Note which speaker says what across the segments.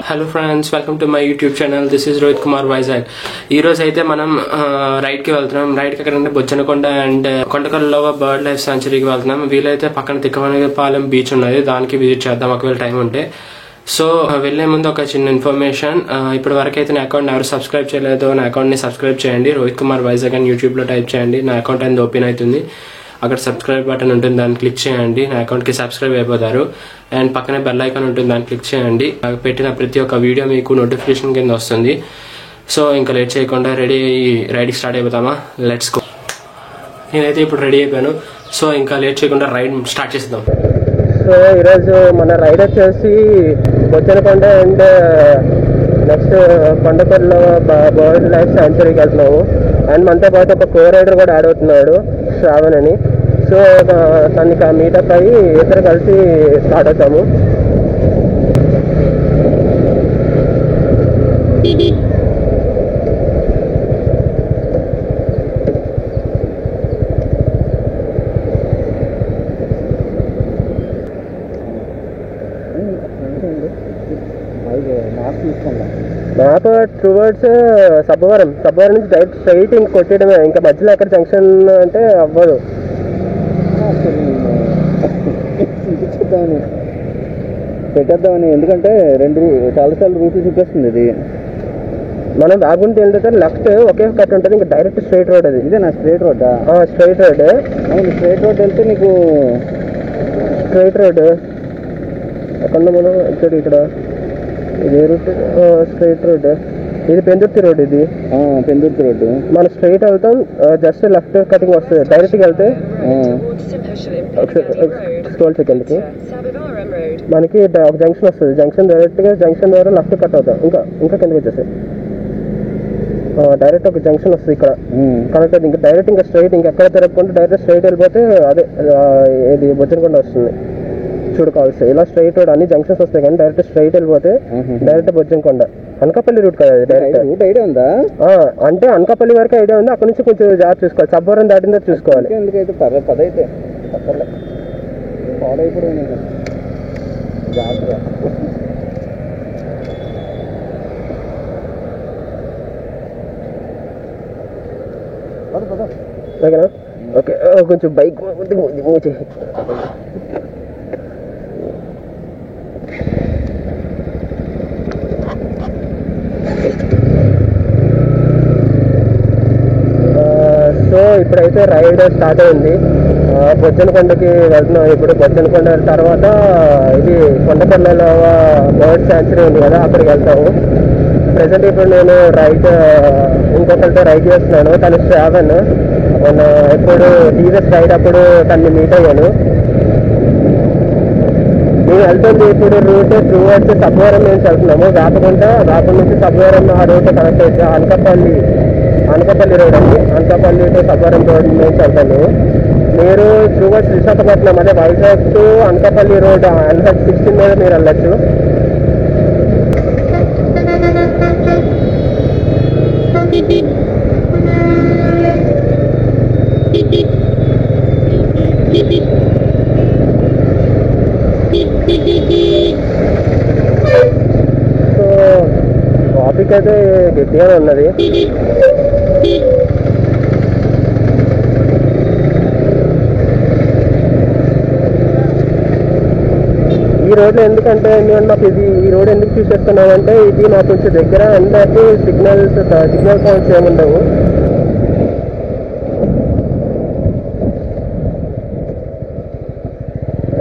Speaker 1: Hello friends, welcome to my YouTube channel. This is Rohit Kumar Vizag. ఈ రోజు అయితే మనం రైడ్ కి వెళ్తున్నాం. రైడ్ కి ఎక్కడంటే బొచ్చనకొండ అండ్ కొండకల్లో బర్డ్ లైఫ్ సాంచురీకి వెళ్తున్నాం. వీలైతే పక్కన తిక్కవనపాలెం బీచ్ ఉన్నది, దానికి విజిట్ చేద్దాం ఒకవేళ టైం ఉంటే. సో వెళ్లే ముందు ఒక చిన్న ఇన్ఫర్మేషన్. ఇప్పటి వరకు అయితే నా అకౌంట్ ఎవరు సబ్స్క్రైబ్ చేయలేదో నా అకౌంట్ ని సబ్స్క్రైబ్ చేయండి. రోహిత్ కుమార్ వైజాగ్ అని యూట్యూబ్ లో టైప్ చేయండి. నా అకౌంట్ అనేది ఓపెన్ అవుతుంది. అక్కడ సబ్స్క్రైబ్ బటన్ ఉంటుంది, దాన్ని క్లిక్ చేయండి. నా అకౌంట్ కి సబ్స్క్రైబ్ అయిపోతారు. అండ్ పక్కనే బెల్ ఐకాన్ ఉంటుంది, దాన్ని క్లిక్ చేయండి. పెట్టిన ప్రతి ఒక్క వీడియో మీకు నోటిఫికేషన్ కింద వస్తుంది. సో ఇంకా లేట్ చేయకుండా రైడ్కి స్టార్ట్ అయిపోతామా? Let's go. నేనైతే ఇప్పుడు రెడీ అయిపోయాను. సో ఇంకా లేట్ చేయకుండా రైడ్ స్టార్ట్ చేద్దాం. సో ఈరోజు మన రైడ్ వచ్చేసి బొచ్చనకొండ అండ్ నెక్స్ట్ కొండకొండలో బర్డ్ లైఫ్ సాంచురీకి వెళ్తున్నాము. అండ్ మనతో పాటు ఒక కో రైడర్ కూడా యాడ్ అవుతున్నాడు, శ్రావణ్ అని. సో తనకి మీటప్ అయ్యి ఇద్దరు కలిసి స్టార్ట్ అవుతాము. మ్యాప్ టువర్డ్స్ సబ్బవరం నుంచి డైరెక్ట్ స్ట్రైట్ ఇంక కొట్టేయడమే. ఇంకా మధ్యలో ఎక్కడ జంక్షన్ అంటే అవ్వదు.
Speaker 2: పెట్టేద్దామని, ఎందుకంటే చాలాసార్లు రూట్లు చూపిస్తుంది ఇది.
Speaker 1: మనం బాగుంటే వెళ్తే లెఫ్ట్ ఒకే కట్ ఉంటుంది, ఇంకా డైరెక్ట్ స్ట్రైట్ రోడ్. అది
Speaker 2: ఇదే నా స్ట్రైట్ రోడ్డా?
Speaker 1: Straight road.
Speaker 2: అవును, స్ట్రైట్ రోడ్ వెళ్తే నీకు
Speaker 1: స్ట్రైట్ రోడ్ ఎక్కడ మనం ఇక్కడ ఇది రూట్ స్ట్రైట్ రోడ్. ఇది పెందుర్తి రోడ్. ఇది
Speaker 2: పెందుర్తి రోడ్డు.
Speaker 1: మనం స్ట్రైట్ వెళ్తాం, జస్ట్ లెఫ్ట్ కటింగ్ వస్తుంది. డైరెక్ట్గా వెళ్తే టోల్ సెకండ్కి మనకి ఒక జంక్షన్ వస్తుంది. డైరెక్ట్గా జంక్షన్ ద్వారా లెఫ్ట్ కట్ అవుతాం. ఇంకా కిందకి వచ్చేసి డైరెక్ట్ ఒక జంక్షన్ వస్తుంది ఇక్కడ కనెక్ట్ అవుతుంది. ఇంకా డైరెక్ట్ ఇంకా స్ట్రైట్ ఇంకెక్కడ తిరగకుండా డైరెక్ట్ స్ట్రైట్ వెళ్ళిపోతే అదే ఇది బొచ్చనకొండ వస్తుంది. చూడుకోవాల్సి ఇలా స్ట్రైట్ రోడ్ అన్ని జంక్షన్స్ వస్తాయి, కానీ డైరెక్ట్ స్ట్రైట్ వెళ్ళిపోతే డైరెక్ట్ బొచ్చనకొండ. అనకాపల్లి రూట్ కదా అది. డైరెక్ట్
Speaker 2: రూట్ ఐడియా ఉందా?
Speaker 1: అంటే అనకాపల్లి వరకు ఐడియా ఉంది. అక్కడ నుంచి కొంచెం జాగ్రత్త చూసుకోవాలి. సబ్బవరం దాటిన తర్వాత చూసుకోవాలి.
Speaker 2: ఎందుకైతే పదైతే ఫాలో అయిపోవడం జాగ్రత్త.
Speaker 1: ఓకేనా? ఓకే, కొంచెం బైక్ మూవ్ చేయి. సో ఇప్పుడైతే రైడ్ స్టార్ట్ అయింది. బొచ్చనకొండకి వెళ్తున్నాం. ఇప్పుడు బొచ్చనకొండ తర్వాత ఇది కొండకొండలో బర్డ్ సాంచురీ ఉంది కదా, అక్కడికి వెళ్తాము. ప్రజెంట్ ఇప్పుడు నేను ఇంకొకరితో రైడ్ చేస్తున్నాను. తను శ్రావణ్. నేను ఎప్పుడు టీవీఎస్ రైడ్ అప్పుడు తనని మీట్ అయ్యాను. నేను వెళ్తుంది ఇప్పుడు రూట్ టువర్డ్స్ సబ్బవరం నుంచి వెళ్తున్నాము. రాకుండా నుంచి సబ్బవరం ఆ రూట్ కనెక్ట్ అయితే అనకాపల్లి రోడ్ అండి. అనకాపల్లి టు సబ్బవరం రోడ్ నుంచి వెళ్తాను. మీరు టువర్డ్స్ విశాఖపట్నం అదే Vizag to Anakapalli road NH16 మీద మీరు వెళ్ళచ్చు. సో ట్రాఫిక్ అయితే గట్టిగానే ఉన్నది. ఈ రోడ్లో ఎందుకంటే మాకు ఈ రోడ్ ఎందుకు చూస్ చేస్తున్నామంటే ఇది మాకు కొంచెం దగ్గర. అందరికి సిగ్నల్ పాయింట్స్ ఏముండవు.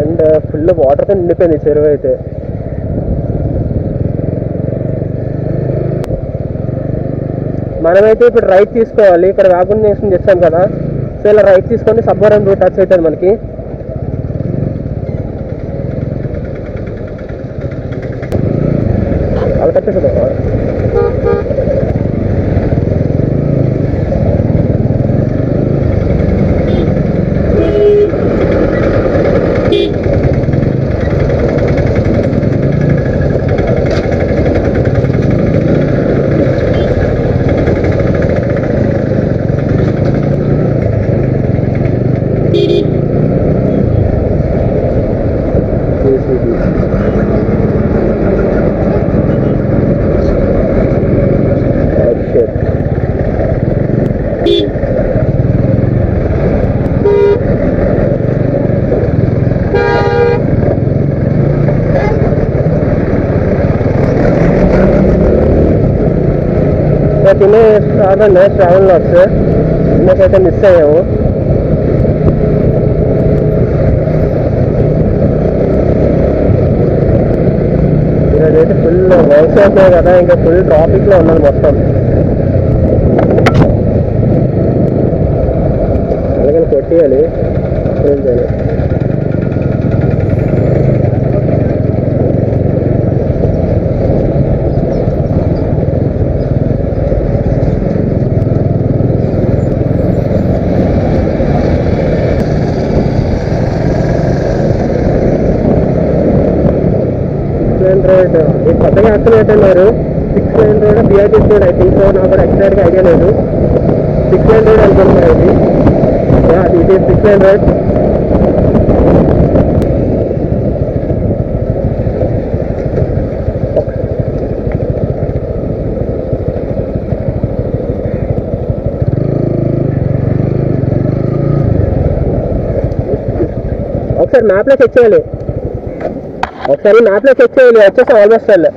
Speaker 1: అండ్ ఫుల్ వాటర్తో నిండిపోయింది చెరువు అయితే. మనమైతే ఇప్పుడు రైట్ తీసుకోవాలి. ఇక్కడ వాగుండ చేస్తాం కదా, సో ఇలా రైట్ తీసుకొని సబ్బవరం రూట్ టచ్ అవుతుంది మనకి. అలా కట్టేదా
Speaker 2: రాకండి ట్రావెల్ లాక్స్ ఇందుకైతే మిస్ అయ్యాము. ఈరోజైతే ఫుల్ వర్క్స్ అవుతున్నాయి కదా, ఇంకా ఫుల్ ట్రాఫిక్లో ఉన్నది మొత్తం. అలాగే కొట్టేయాలి ఏం చేయాలి. రోడ్ ఇది కొత్తగా యాక్సిడెంట్ అన్నారు. 6 lane road BRTC road I think so, నాకు కూడా ఎగ్జాక్ట్గా ఐడియా లేదు. 6 lane రోడ్ అనుకుంటున్నా ఇది. ఇది 6 lane రోడ్. ఒకసారి మ్యాప్లో చెక్ చేయాలి, ఒకసారి మ్యాప్లో చెక్ చేయాలి. వచ్చేసాం ఆల్మోస్ట్ వాళ్ళు.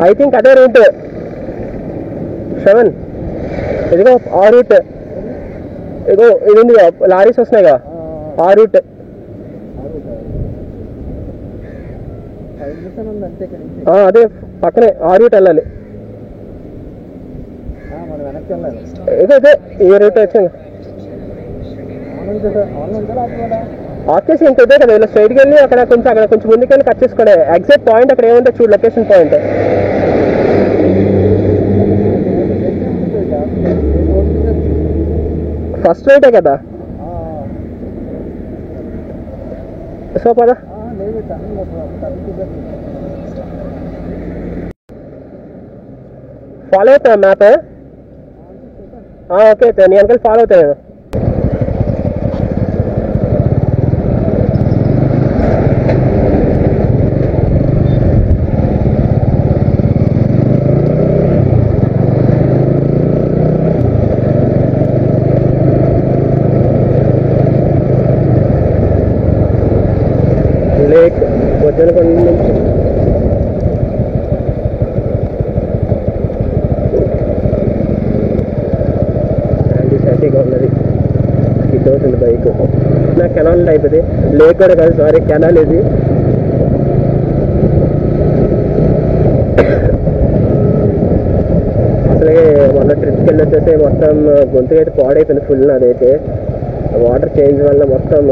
Speaker 2: ఐ థింక్ అదే రూట్ 7. ఇదిగో ఆ రూట్, ఇదిగో ఇది ఉంది లారీస్ వస్తున్నాయిగా ఆ రూట్. అదే పక్కనే ఆ రూట్ వెళ్ళాలి. ఇదే ఇదే ఈ రూట్ వచ్చింది. ఆఫ్ చేసి ఇంక ఇదే కదా, ఇలా స్ట్రైట్కి వెళ్ళి అక్కడ కొంచెం ముందుకెళ్ళి కట్ చేసుకోండి. ఎగ్జాక్ట్ పాయింట్ అక్కడ ఏముందో చూడు, లొకేషన్ పాయింట్. ఫస్ట్ రైటే కదా, సో పదా ఫాలో అవుతా మ్యాప్. ఓకే అయితే నీ వెనకాల ఫాలో అవుతా నేను. లేక్ బొజ్జనకొండ నుంచి ఉన్నది. హిట్ అవుతుంది బైక్. నా కెనాల్ టైప్ ఇది, లేక్ కూడా కాదు, సారీ కెనాల్ ఇది. అసలే మొన్న ట్రిప్కి వెళ్ళి వచ్చేసి మొత్తం గొంతుగా అయితే పాడైపోయింది ఫుల్. అదైతే వాటర్ చేంజ్ వల్ల మొత్తం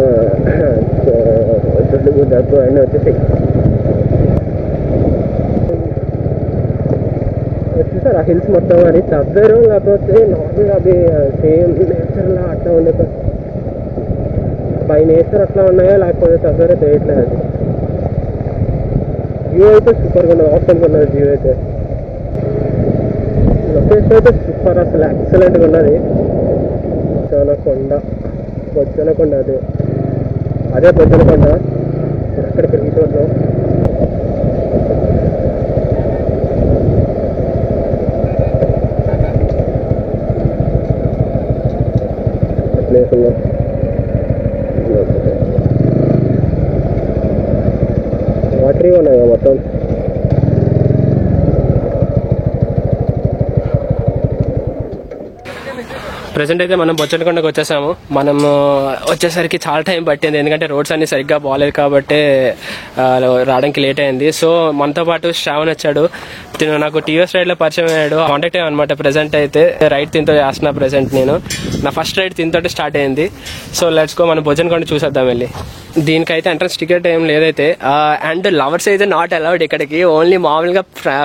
Speaker 2: చుట్టూ దగ్గు అన్నీ వచ్చేసి వచ్చేసారు ఆ హిల్స్ మొత్తం. అది చవ్వేరు లేకపోతే నార్మల్గా అది సేమ్ నేచర్లా అట్లా ఉండే బై నేచర్ అట్లా ఉన్నాయో లేకపోతే చవ్వేరో తెలియట్లేదు. అది వ్యూ అయితే సూపర్గా ఉన్నది, ఆప్షన్గా ఉన్నది వ్యూ అయితే. లొకేషన్ అయితే సూపర్, అసలు ఎక్సలెంట్గా ఉన్నది. బొజ్జనకొండ అదే బొజ్జనకొండ. అక్కడికి రీచోట్లో ప్లేస్ ఉన్నా. వాటరీ ఉన్నాయి మొత్తం.
Speaker 1: ప్రెసెంట్ అయితే మనం బొజ్జనకొండకు వచ్చేసాము. మనము వచ్చేసరికి చాలా టైం పట్టింది, ఎందుకంటే రోడ్స్ అన్ని సరిగ్గా బాగాలేదు కాబట్టి రావడానికి లేట్ అయింది. సో మనతో పాటు శ్రావణ్ వచ్చాడు. తిను నాకు టీవీఎస్ రైడ్ లో పరిచయం అయ్యాడు, కాంటాక్ట్ అయ్యామన్నమాట. ప్రెసెంట్ అయితే రైడ్ తింతో చేస్తున్నా. ప్రెసెంట్ నేను నా ఫస్ట్ రైడ్ తింతో స్టార్ట్ అయింది. సో లెట్స్ గో, మనం బొజ్జనకొండ చూసేద్దాం వెళ్ళి. దీనికైతే ఎంట్రన్స్ టికెట్ ఏం లేదైతే. అండ్ లవర్స్ అయితే నాట్ అలౌడ్ ఇక్కడికి. ఓన్లీ మామూలుగా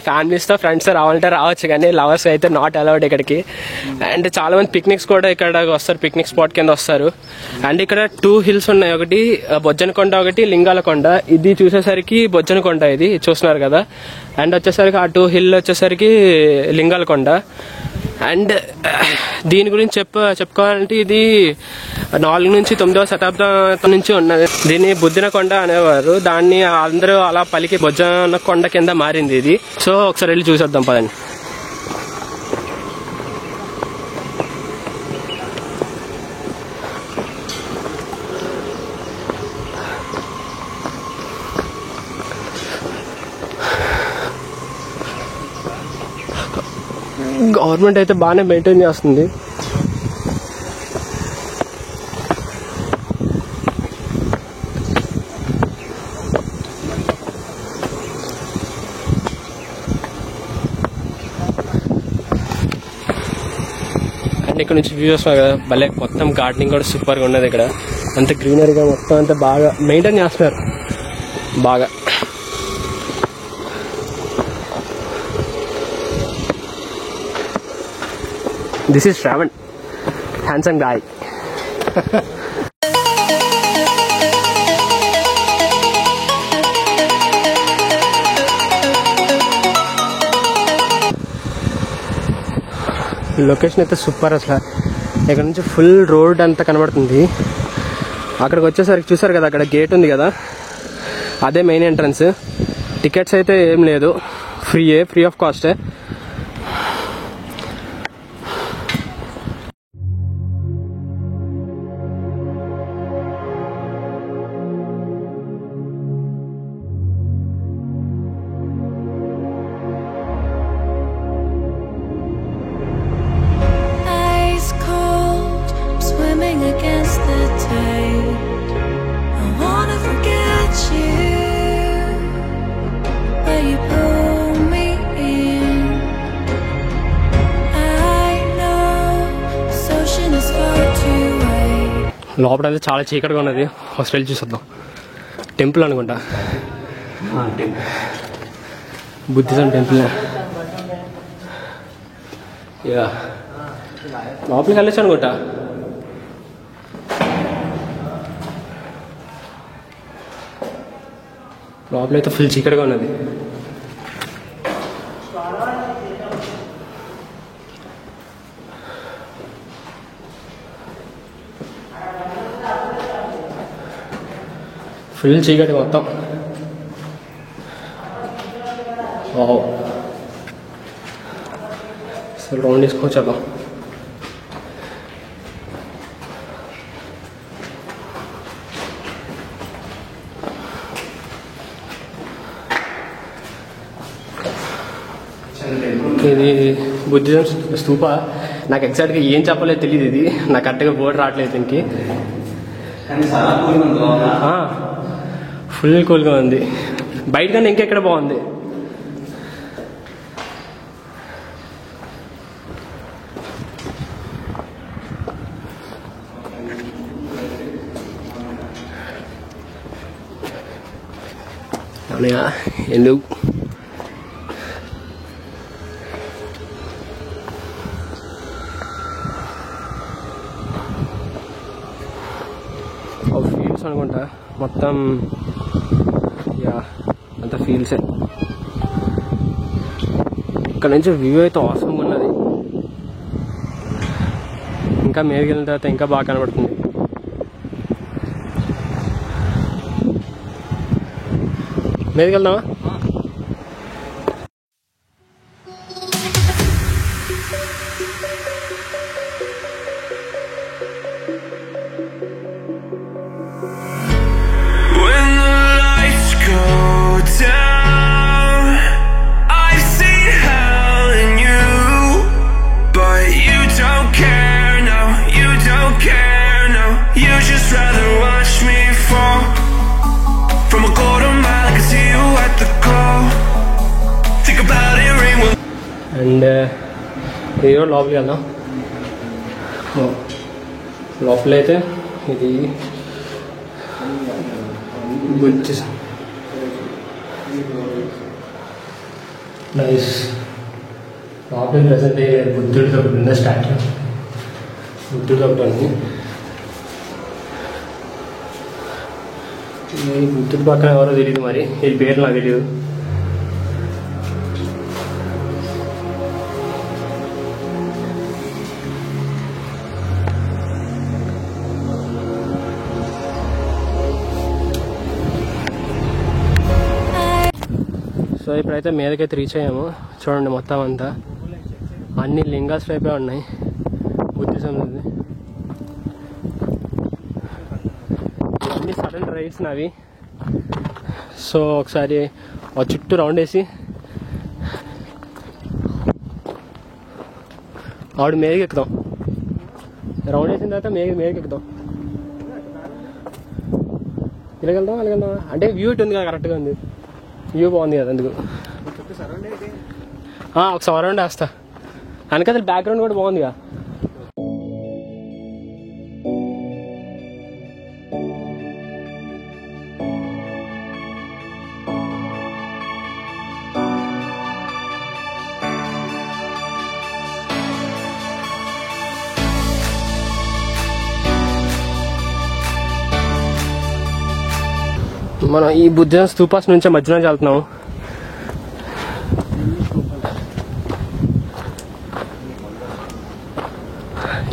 Speaker 1: ఫ్యామిలీస్తో ఫ్రెండ్స్తో రావాలంటే రావచ్చు, కానీ లవర్స్ అయితే నాట్ అలౌడ్ ఇక్కడికి. అండ్ చాలా మంది పిక్నిక్స్ కూడా ఇక్కడ వస్తారు, పిక్నిక్ స్పాట్ కింద వస్తారు. అండ్ ఇక్కడ 2 hills ఉన్నాయి, ఒకటి బొజ్జనకొండ, ఒకటి లింగాలకొండ. ఇది చూసేసరికి బొజ్జనకొండ ఇది చూస్తున్నారు కదా. అండ్ వచ్చేసరికి ఆ 2 hill వచ్చేసరికి లింగాలకొండ. అండ్ దీని గురించి చెప్పుకోవాలంటే ఇది 4 నుంచి 9వ శతాబ్దం నుంచి ఉన్నది. దీన్ని బుద్ధినకొండ అనేవారు. దాన్ని అందరూ అలా పలికి బొజ్జనకొండ కింద మారింది ఇది. సో ఒకసారి వెళ్ళి చూసేద్దాం పదండి. గవర్నమెంట్ అయితే బాగానే మెయింటైన్ చేస్తుంది. అండ్ ఇక్కడ నుంచి వ్యూ వస్తుంది కదా, భలే మొత్తం గార్డెనింగ్ కూడా సూపర్గా ఉన్నది. ఇక్కడ అంత గ్రీనరీగా మొత్తం అంతా బాగా మెయింటైన్ చేస్తున్నారు బాగా. This is Shravan, handsome guy. Location అయితే సూపర్ అసలు. ఇక్కడ నుంచి ఫుల్ రోడ్ అంతా కనబడుతుంది. అక్కడికి వచ్చేసరికి చూసారు కదా, అక్కడ గేట్ ఉంది కదా, అదే మెయిన్ ఎంట్రన్స్. టికెట్స్ అయితే ఏం లేదు, ఫ్రీ ఆఫ్ కాస్టే.
Speaker 3: Against the tide, I wanna forget you, but you pull me in. I know this ocean is far too wide.
Speaker 1: లోపల అయితే చాలా చీకటిగా ఉన్నది. ఫస్ట్ వెళ్ళి చూసొద్దాం. టెంపుల్ అనుకుంటా, బుద్ధిజం టెంపుల్. యా, లోపలికి వెళ్ళొచ్చు అనుకుంటా. లోపలైతే ఫుల్ చీకటిగా ఉన్నది. ఫుల్ చీకటి మొత్తం. అసలు రౌండ్ తీసుకొచ్చేద్దాం. ఇది బుద్ధిజం స్తూప. నాకు ఎగ్జాక్ట్గా ఏం చెప్పలేదు తెలియదు. ఇది నాకు కరెక్ట్గా బోర్డు రావట్లేదు దీనికి. ఫుల్ కూల్గా ఉంది. బయట కన్నా ఇంకెక్కడ బాగుంది. ఎందుకు ఫీల్స్ అనుకుంటా మొత్తం. యా, అంత ఫీల్సే. ఇక్కడ నుంచి వ్యూ అయితే అవసరంగా ఉన్నది. ఇంకా మీదకి వెళ్ళిన తర్వాత ఇంకా బాగా కనబడుతుంది. మీదకి వెళ్దామా? అండ్ ఏదో లోపలికి వెళ్దాం. లోపలైతే ఇది బుద్ధిజం నైస్. లోపల ప్రజెంట్ బుద్ధుడితో ఒకటి ఉన్న స్టాచ్యూ, బుద్ధుడితో ఒకటి ఉంది. ఈ బుద్ధుడి పక్కన ఎవరో తెలియదు, మరి ఈ పేరు నాకు తెలియదు. సో ఇప్పుడైతే మీదకైతే రీచ్ అయ్యాము. చూడండి మొత్తం అంతా అన్ని లింగాస్ టైపే ఉన్నాయి. బుద్ధిజం ఇవన్నీ సడన్ రైడ్స్ నావి. సో ఒకసారి చుట్టూ రౌండ్ వేసి ఆవిడ మేఘకి ఎక్కుదాం, రౌండ్ వేసిన తర్వాత మేఘకి ఎక్కుదాం. ఇలాగెళ్దాం అలాగెళ్దాం అంటే వ్యూ ఇటు ఉంది కదా, కరెక్ట్గా ఉంది, వ్యూ బాగుంది కదా అందుకు. ఒక సరౌండ్ వేస్తా, వెనకాల బ్యాక్గ్రౌండ్ కూడా బాగుందిగా. మనం ఈ బుద్ధ స్తూపాస్ నుంచి మధ్యలో వెళ్తున్నాము.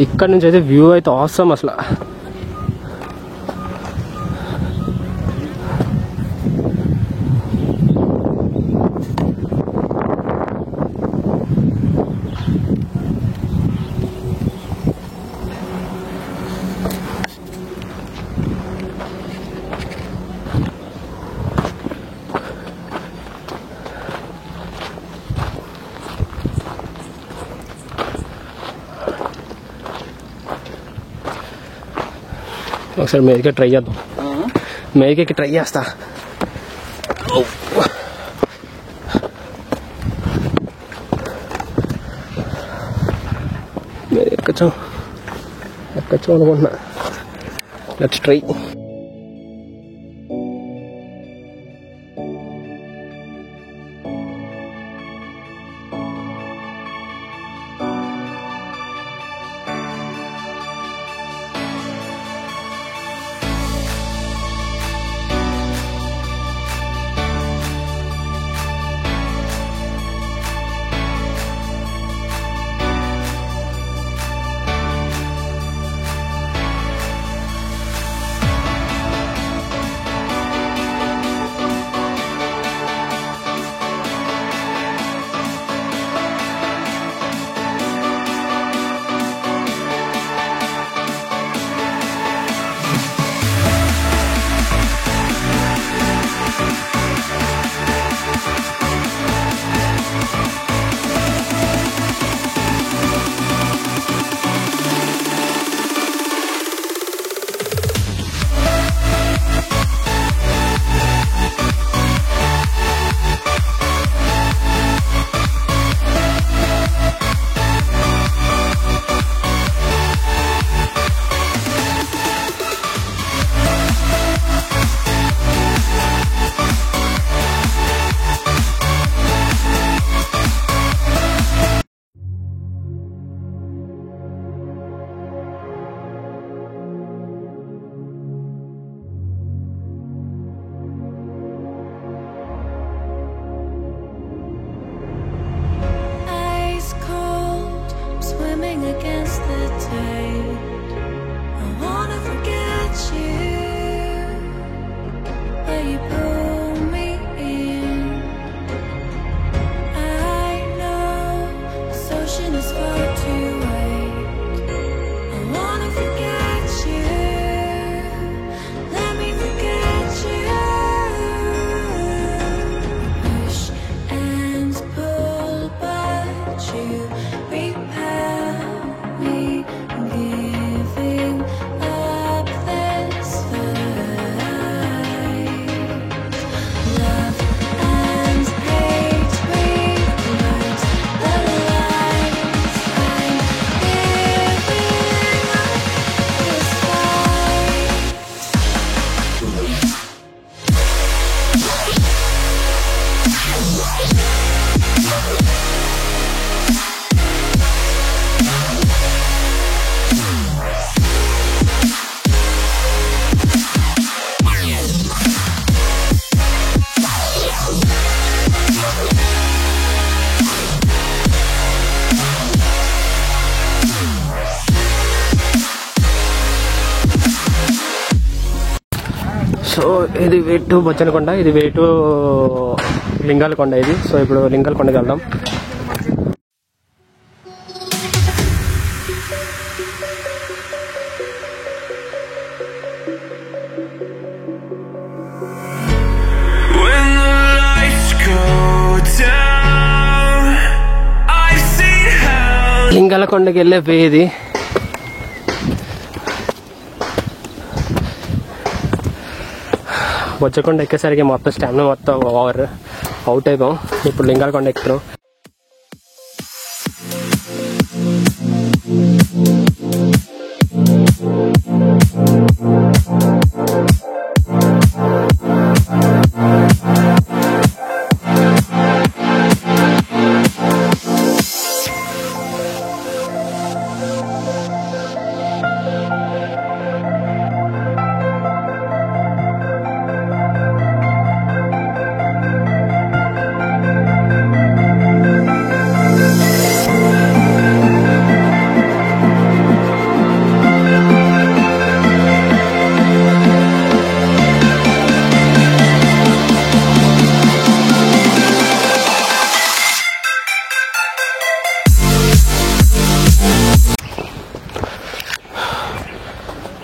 Speaker 1: ఇక్కడ నుంచి అయితే వ్యూ అయితే ఆసమ్ అసలు. ఒకసారి మేదకి ట్రై చేద్దాం, మేదకి ట్రై చేస్తా. ఎక్కచ్చు అనుకుంటున్నా. Let's try.
Speaker 3: Against the tide, I wanna forget you, but you pull me in. I know this ocean is far too wide. I wanna forget you, let me forget you. Push and pull, but you repel me, giving up this fight. Love and hate reverse the lines. I'm giving up this fight.
Speaker 1: So ఇది way to బొచ్చనకొండ, ఇది way to Lingalakonda ఇది. So ఇప్పుడు లింగాలకొండకి వెళ్దాం.
Speaker 4: When the lights go down, I've seen hell.
Speaker 1: లింగాలకొండకి వెళ్ళే వే ఇది. బొచ్చకొండ ఎక్కేసరికి మొత్తం stamina మొత్తం out అయిపోయాం. ఇప్పుడు లింగాలకొండ ఎక్కుతున్నాం.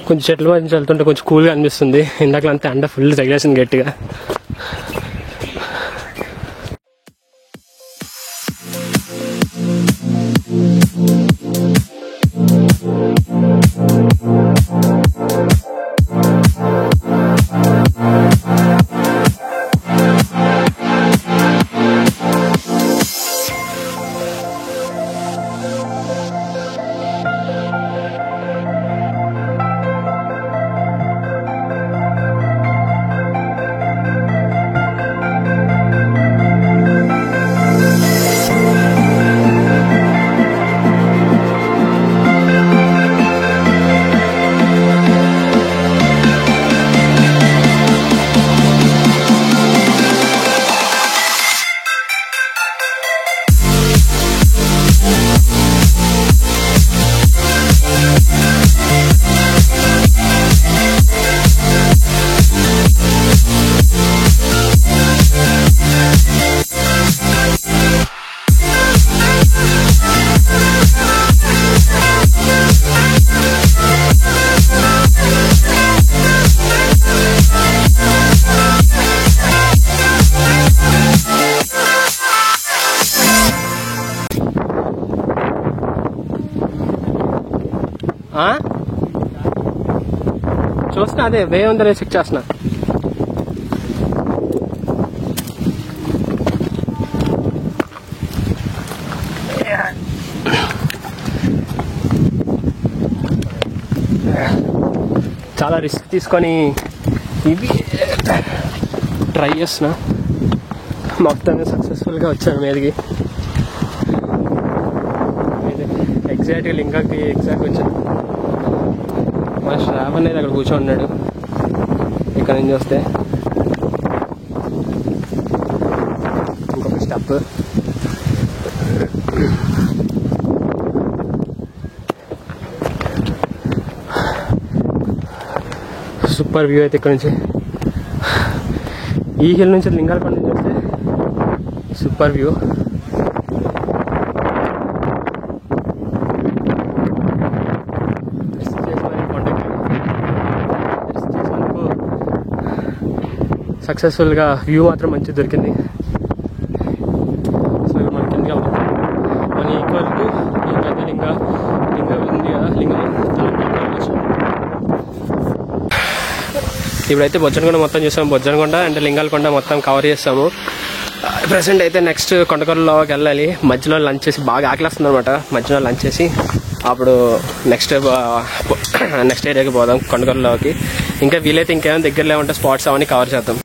Speaker 1: కొంచెం చెట్ల మధ్య వెళ్తుంటే కొంచెం కూల్గా అనిపిస్తుంది. ఇందాకలంతా ఎండ ఫుల్ తగిలేసింది గట్టిగా. చూస్తున్నా, అదే వే ఉందనే చెక్ చేస్తున్నా. చాలా రిస్క్ తీసుకొని ఇవి ట్రై చేస్తున్నా. మొత్తాన్ని సక్సెస్ఫుల్గా వచ్చాను మీదకి. ఎగ్జాక్ట్గా లింగాకి వచ్చాను. మా శ్రావణ్ అనేది అక్కడ కూర్చొని ఉన్నాడు. ఇక్కడ నుంచి వస్తే ఇంకొక స్టెప్. సూపర్ వ్యూ అయితే ఇక్కడ నుంచి. ఈ హిల్ నుంచి లింగాలకొండ నుంచి వస్తే సూపర్ వ్యూ. సక్సెస్ఫుల్గా వ్యూ మాత్రం మంచి దొరికింది. సో ఇప్పుడు మన కిందకి వెళ్తాం. మన ఈక్వల్ టు ఈ పెద్ద లింగం ఉంది కదా, లింగం ఇప్పుడైతే బొజ్జనకొండ మొత్తం చూసాము. బొజ్జనకొండ అండ్ లింగాలకొండ మొత్తం కవర్ చేస్తాము. ప్రెసెంట్ అయితే నెక్స్ట్ కొండకొరలోకి వెళ్ళాలి. మధ్యలో లంచ్ చేసి బాగా ఆకలిస్తుంది అనమాట. మధ్యలో లంచ్ చేసి అప్పుడు నెక్స్ట్ ఏరియాకి పోదాం కొండకొరలోకి. ఇంకా వీలైతే ఇంకేమైనా దగ్గరలో ఉంటే స్పాట్స్ అవన్నీ కవర్ చేద్దాం.